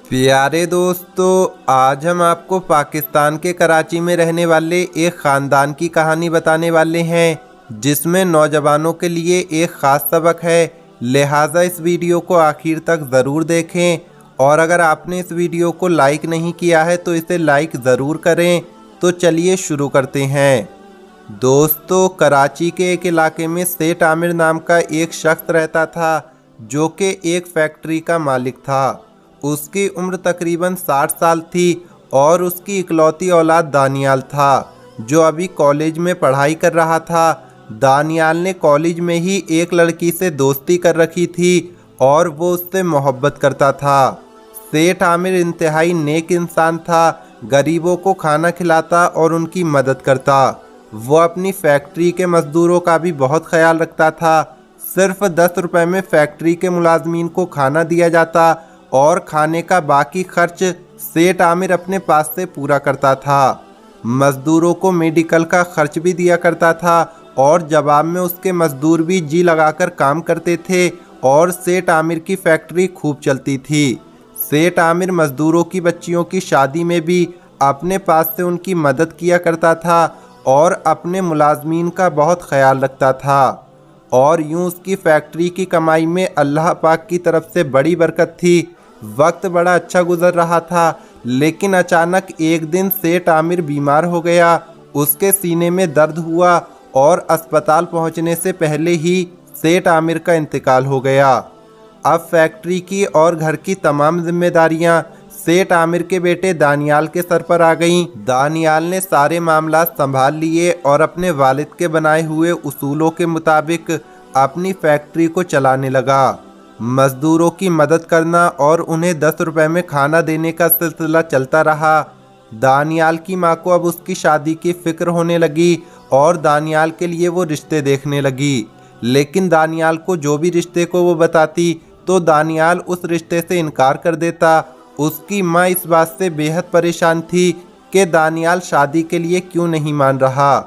प्यारे दोस्तों, आज हम आपको पाकिस्तान के कराची में रहने वाले एक ख़ानदान की कहानी बताने वाले हैं, जिसमें नौजवानों के लिए एक ख़ास सबक है। लिहाजा इस वीडियो को आखिर तक ज़रूर देखें और अगर आपने इस वीडियो को लाइक नहीं किया है तो इसे लाइक ज़रूर करें। तो चलिए शुरू करते हैं। दोस्तों, कराची के एक इलाके में सेठ आमिर नाम का एक शख्स रहता था, जो कि एक फैक्ट्री का मालिक था। उसकी उम्र तकरीबन 60 साल थी और उसकी इकलौती औलाद दानियाल था, जो अभी कॉलेज में पढ़ाई कर रहा था। दानियाल ने कॉलेज में ही एक लड़की से दोस्ती कर रखी थी और वो उससे मोहब्बत करता था। सेठ आमिर इंतहाई नेक इंसान था, गरीबों को खाना खिलाता और उनकी मदद करता। वो अपनी फैक्ट्री के मज़दूरों का भी बहुत ख्याल रखता था। सिर्फ 10 रुपए में फैक्ट्री के मुलाजमीन को खाना दिया जाता और खाने का बाकी खर्च सेठ आमिर अपने पास से पूरा करता था। मज़दूरों को मेडिकल का खर्च भी दिया करता था और जवाब में उसके मज़दूर भी जी लगाकर काम करते थे और सेठ आमिर की फैक्ट्री खूब चलती थी। सेठ आमिर मज़दूरों की बच्चियों की शादी में भी अपने पास से उनकी मदद किया करता था और अपने मुलाजमीन का बहुत ख्याल रखता था। और यूं उसकी फैक्ट्री की कमाई में अल्लाह पाक की तरफ से बड़ी बरकत थी। वक्त बड़ा अच्छा गुजर रहा था, लेकिन अचानक एक दिन सेठ आमिर बीमार हो गया। उसके सीने में दर्द हुआ और अस्पताल पहुंचने से पहले ही सेठ आमिर का इंतकाल हो गया। अब फैक्ट्री की और घर की तमाम जिम्मेदारियां सेठ आमिर के बेटे दानियाल के सर पर आ गईं। दानियाल ने सारे मामला संभाल लिए और अपने वालिद के बनाए हुए उसूलों के मुताबिक अपनी फैक्ट्री को चलाने लगा। मज़दूरों की मदद करना और उन्हें 10 रुपए में खाना देने का सिलसिला चलता रहा। दानियाल की माँ को अब उसकी शादी की फ़िक्र होने लगी और दानियाल के लिए वो रिश्ते देखने लगी। लेकिन दानियाल को जो भी रिश्ते को वो बताती तो दानियाल उस रिश्ते से इनकार कर देता। उसकी माँ इस बात से बेहद परेशान थी कि दानियाल शादी के लिए क्यों नहीं मान रहा।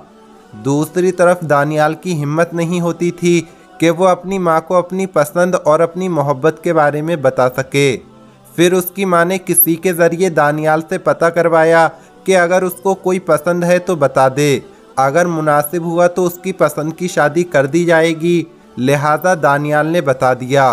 दूसरी तरफ दानियाल की हिम्मत नहीं होती थी कि वो अपनी माँ को अपनी पसंद और अपनी मोहब्बत के बारे में बता सके। फिर उसकी माँ ने किसी के ज़रिए दानियाल से पता करवाया कि अगर उसको कोई पसंद है तो बता दे, अगर मुनासिब हुआ तो उसकी पसंद की शादी कर दी जाएगी। लिहाजा दानियाल ने बता दिया।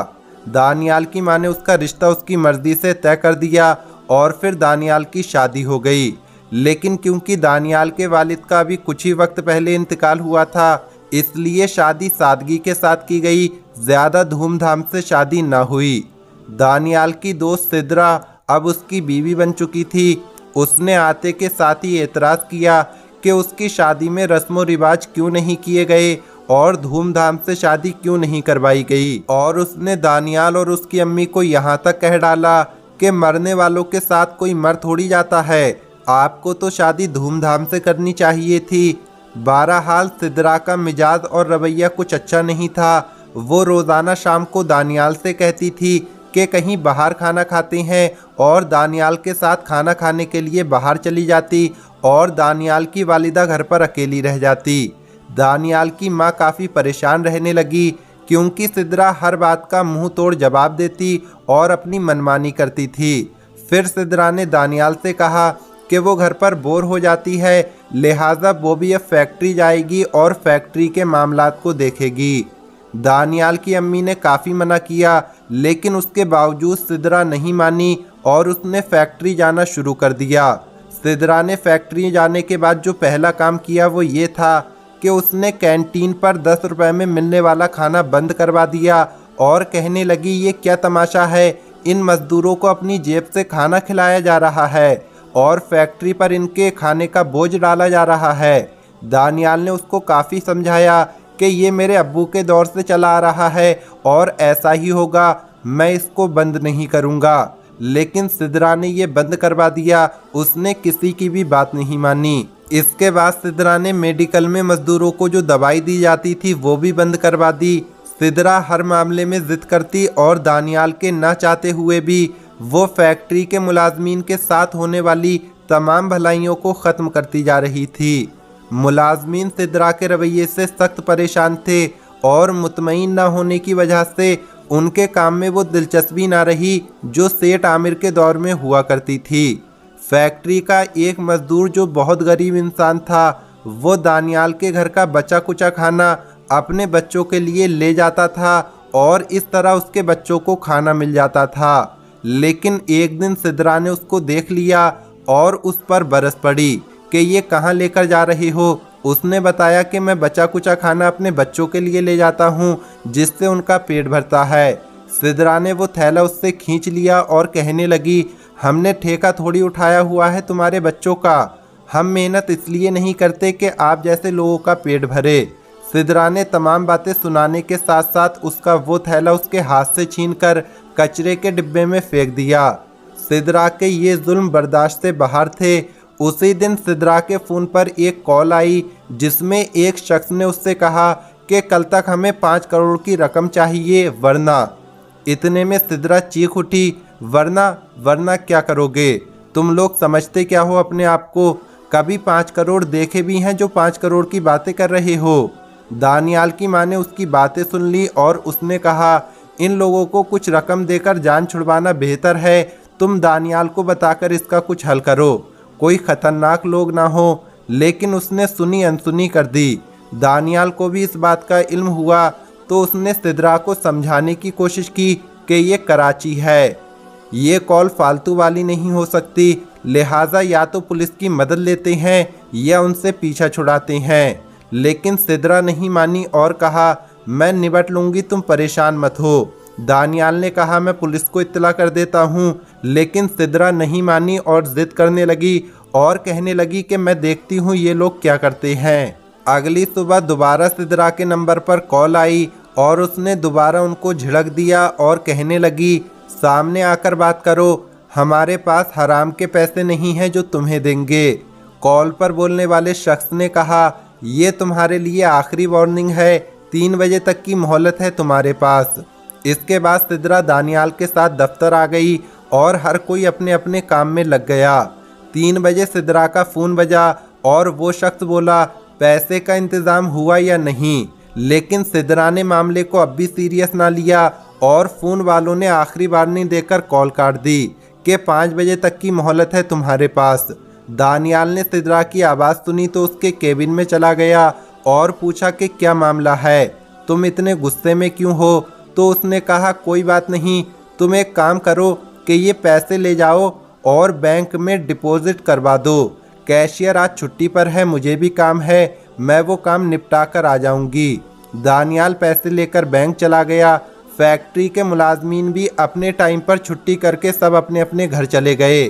दानियाल की माँ ने उसका रिश्ता उसकी मर्ज़ी से तय कर दिया और फिर दानियाल की शादी हो गई। लेकिन क्योंकि दानियाल के वालिद का अभी कुछ ही वक्त पहले इंतकाल हुआ था, इसलिए शादी सादगी के साथ की गई, ज़्यादा धूमधाम से शादी न हुई। दानियाल की दोस्त सिद्रा अब उसकी बीवी बन चुकी थी। उसने आते के साथ ही एतराज़ किया कि उसकी शादी में रस्म व रिवाज क्यों नहीं किए गए और धूमधाम से शादी क्यों नहीं करवाई गई। और उसने दानियाल और उसकी अम्मी को यहाँ तक कह डाला कि मरने वालों के साथ कोई मर थोड़ी जाता है, आपको तो शादी धूमधाम से करनी चाहिए थी। बहरहाल सिद्रा का मिजाज और रवैया कुछ अच्छा नहीं था। वो रोज़ाना शाम को दानियाल से कहती थी कि कहीं बाहर खाना खाते हैं और दानियाल के साथ खाना खाने के लिए बाहर चली जाती और दानियाल की वालिदा घर पर अकेली रह जाती। दानियाल की माँ काफ़ी परेशान रहने लगी क्योंकि सिद्रा हर बात का मुंह तोड़ जवाब देती और अपनी मनमानी करती थी। फिर सिद्रा ने दानियाल से कहा कि वो घर पर बोर हो जाती है, लिहाजा वो भी अब फैक्ट्री जाएगी और फैक्ट्री के मामलात को देखेगी। दानियाल की अम्मी ने काफ़ी मना किया, लेकिन उसके बावजूद सिद्रा नहीं मानी और उसने फैक्ट्री जाना शुरू कर दिया। सिद्रा ने फैक्ट्री जाने के बाद जो पहला काम किया वो ये था कि उसने कैंटीन पर 10 रुपए में मिलने वाला खाना बंद करवा दिया और कहने लगी, ये क्या तमाशा है, इन मज़दूरों को अपनी जेब से खाना खिलाया जा रहा है और फैक्ट्री पर इनके खाने का बोझ डाला जा रहा है। दानियाल ने उसको काफ़ी समझाया कि ये मेरे अब्बू के दौर से चला आ रहा है और ऐसा ही होगा, मैं इसको बंद नहीं करूँगा। लेकिन सिद्रा ने ये बंद करवा दिया, उसने किसी की भी बात नहीं मानी। इसके बाद सिद्रा ने मेडिकल में मज़दूरों को जो दवाई दी जाती थी वो भी बंद करवा दी। सिद्रा हर मामले में ज़िद करती और दानियाल के ना चाहते हुए भी वो फैक्ट्री के मुलाजमीन के साथ होने वाली तमाम भलाइयों को ख़त्म करती जा रही थी। मुलाजमीन सिद्रा के रवैये से सख्त परेशान थे और मुतमईन न होने की वजह से उनके काम में वो दिलचस्पी ना रही जो सेठ आमिर के दौर में हुआ करती थी। फैक्ट्री का एक मजदूर जो बहुत गरीब इंसान था, वो दानियाल के घर का बचा कुचा खाना अपने बच्चों के लिए ले जाता था और इस तरह उसके बच्चों को खाना मिल जाता था। लेकिन एक दिन सिद्रा ने उसको देख लिया और उस पर बरस पड़ी कि ये कहाँ लेकर जा रही हो। उसने बताया कि मैं बचा कुचा खाना अपने बच्चों के लिए ले जाता हूँ जिससे उनका पेट भरता है। सिद्रा ने वो थैला उससे खींच लिया और कहने लगी, हमने ठेका थोड़ी उठाया हुआ है तुम्हारे बच्चों का, हम मेहनत इसलिए नहीं करते कि आप जैसे लोगों का पेट भरे। सिद्रा ने तमाम बातें सुनाने के साथ साथ उसका वो थैला उसके हाथ से छीनकर कचरे के डिब्बे में फेंक दिया। सिद्रा के ये जुल्म बर्दाश्त से बाहर थे। उसी दिन सिद्रा के फ़ोन पर एक कॉल आई जिसमें एक शख्स ने उससे कहा कि कल तक हमें 5 करोड़ की रकम चाहिए वरना। इतने में सिद्रा चीख उठी, वरना क्या करोगे? तुम लोग समझते क्या हो अपने आप को? कभी 5 करोड़ देखे भी हैं जो 5 करोड़ की बातें कर रहे हो? दानियाल की माँ ने उसकी बातें सुन ली और उसने कहा, इन लोगों को कुछ रकम देकर जान छुड़वाना बेहतर है। तुम दानियाल को बताकर इसका कुछ हल करो, कोई खतरनाक लोग ना हो। लेकिन उसने सुनी अनसुनी कर दी। दानियाल को भी इस बात का इल्म हुआ तो उसने सिद्रा को समझाने की कोशिश की कि ये कराची है, ये कॉल फालतू वाली नहीं हो सकती, लिहाजा या तो पुलिस की मदद लेते हैं या उनसे पीछा छुड़ाते हैं। लेकिन सिद्रा नहीं मानी और कहा, मैं निपट लूँगी, तुम परेशान मत हो। दानियाल ने कहा, मैं पुलिस को इत्तला कर देता हूँ। लेकिन सिद्रा नहीं मानी और ज़िद करने लगी और कहने लगी कि मैं देखती हूँ ये लोग क्या करते हैं। अगली सुबह दोबारा सिद्रा के नंबर पर कॉल आई और उसने दोबारा उनको झिड़क दिया और कहने लगी, सामने आकर बात करो, हमारे पास हराम के पैसे नहीं हैं जो तुम्हें देंगे। कॉल पर बोलने वाले शख्स ने कहा, ये तुम्हारे लिए आखिरी वार्निंग है, 3 बजे तक की मोहलत है तुम्हारे पास। इसके बाद सिद्रा दानियाल के साथ दफ्तर आ गई और हर कोई अपने अपने काम में लग गया। 3 बजे सिद्रा का फ़ोन बजा और वो शख्स बोला, पैसे का इंतज़ाम हुआ या नहीं? लेकिन सिद्रा ने मामले को अब भी सीरियस ना लिया और फ़ोन वालों ने आखिरी वार्निंग देकर कॉल काट दी कि 5 बजे तक की मोहलत है तुम्हारे पास। दानियाल ने सिद्रा की आवाज़ सुनी तो उसके केबिन में चला गया और पूछा कि क्या मामला है, तुम इतने गुस्से में क्यों हो? तो उसने कहा, कोई बात नहीं, तुम एक काम करो कि ये पैसे ले जाओ और बैंक में डिपॉजिट करवा दो। कैशियर आज छुट्टी पर है, मुझे भी काम है, मैं वो काम निपटा कर आ जाऊंगी। दानियाल पैसे लेकर बैंक चला गया। फैक्ट्री के मुलाजमीन भी अपने टाइम पर छुट्टी करके सब अपने अपने घर चले गए।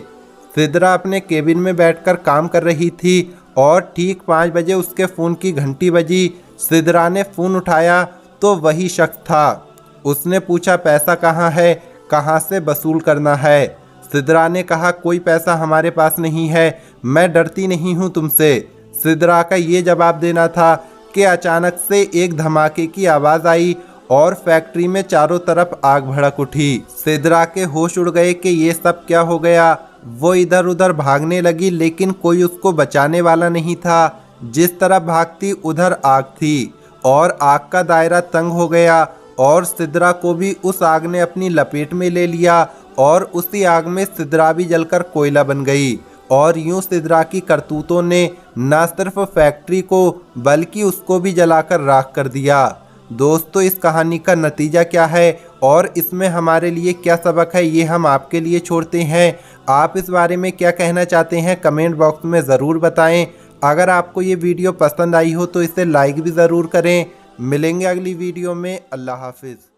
सिद्रा अपने केबिन में बैठकर काम कर रही थी और ठीक 5 बजे उसके फ़ोन की घंटी बजी। सिद्रा ने फ़ोन उठाया तो वही शख्स था। उसने पूछा, पैसा कहाँ है, कहाँ से वसूल करना है? सिद्रा ने कहा, कोई पैसा हमारे पास नहीं है, मैं डरती नहीं हूँ तुमसे। सिद्रा का ये जवाब देना था कि अचानक से एक धमाके की आवाज़ आई और फैक्ट्री में चारों तरफ आग भड़क उठी। सिद्रा के होश उड़ गए कि ये सब क्या हो गया। वो इधर उधर भागने लगी लेकिन कोई उसको बचाने वाला नहीं था। जिस तरफ भागती उधर आग थी और आग का दायरा तंग हो गया और सिद्रा को भी उस आग ने अपनी लपेट में ले लिया और उसी आग में सिद्रा भी जलकर कोयला बन गई। और यूं सिद्रा की करतूतों ने न सिर्फ फैक्ट्री को बल्कि उसको भी जलाकर राख कर दिया। दोस्तों, इस कहानी का नतीजा क्या है और इसमें हमारे लिए क्या सबक है, ये हम आपके लिए छोड़ते हैं। आप इस बारे में क्या कहना चाहते हैं कमेंट बॉक्स में ज़रूर बताएं। अगर आपको ये वीडियो पसंद आई हो तो इसे लाइक भी ज़रूर करें। मिलेंगे अगली वीडियो में। अल्लाह हाफिज़।